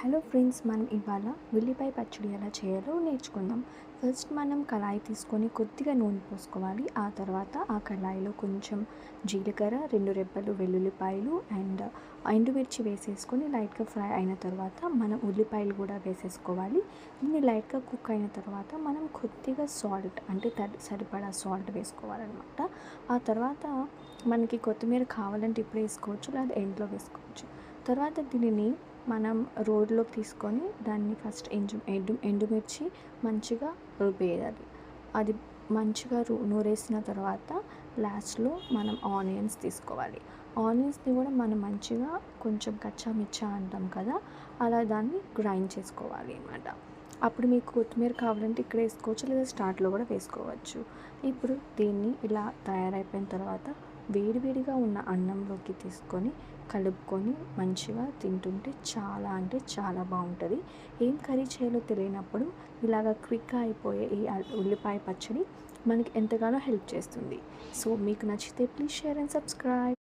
Hello friends, మనం ఇవాళ ఉల్లిపాయ పచ్చడి ఎలా చేయాలో నేర్చుకుందాం. ఫస్ట్ మనం కళాయి తీసుకొని కొద్దిగా నూనె పోసుకోవాలి. ఆ తర్వాత ఆ కళాయిలో కొంచెం జీలకర్ర, 2 రెబ్బలు వెల్లుల్లిపాయలు అండ్ ఎండుమిర్చి వేసేసుకొని లైట్గా ఫ్రై అయిన తర్వాత మనం ఉల్లిపాయలు కూడా వేసేసుకోవాలి. దీన్ని లైట్గా కుక్ అయిన తర్వాత మనం కొద్దిగా సాల్ట్ అంటే సరిపడా సాల్ట్ వేసుకోవాలన్నమాట. ఆ తర్వాత మనకి కొత్తిమీర కావాలంటే ఇప్పుడు వేసుకోవచ్చు, లేదా ఎండ్లో వేసుకోవచ్చు. తర్వాత దీనిని మనం రోడ్లోకి తీసుకొని దాన్ని ఫస్ట్ ఎండుమిర్చి మంచిగా రుబ్బేయాలి. అది మంచిగా నూరేసిన తర్వాత లాస్ట్లో మనం ఆనియన్స్ తీసుకోవాలి. ఆనియన్స్ని కూడా మనం మంచిగా కొంచెం కచ్చా మిచ్చా అంటాం కదా, అలా దాన్ని గ్రైండ్ చేసుకోవాలి అన్నమాట. అప్పుడు మీకు కొత్తిమీర కావాలంటే ఇక్కడ వేసుకోవచ్చు, లేదా స్టార్ట్లో కూడా వేసుకోవచ్చు. ఇప్పుడు దీన్ని ఇలా తయారైపోయిన తర్వాత వేడివేడిగా ఉన్న అన్నంలోకి తీసుకొని కలుపుకొని మంచిగా తింటుంటే చాలా అంటే చాలా బాగుంటుంది. ఏం కర్రీ చేయాలో తెలియనప్పుడు ఇలాగ క్విక్గా అయిపోయే ఈ ఉల్లిపాయ పచ్చడి మనకి ఎంతగానో హెల్ప్ చేస్తుంది. సో మీకు నచ్చితే ప్లీజ్ షేర్ అండ్ సబ్స్క్రైబ్.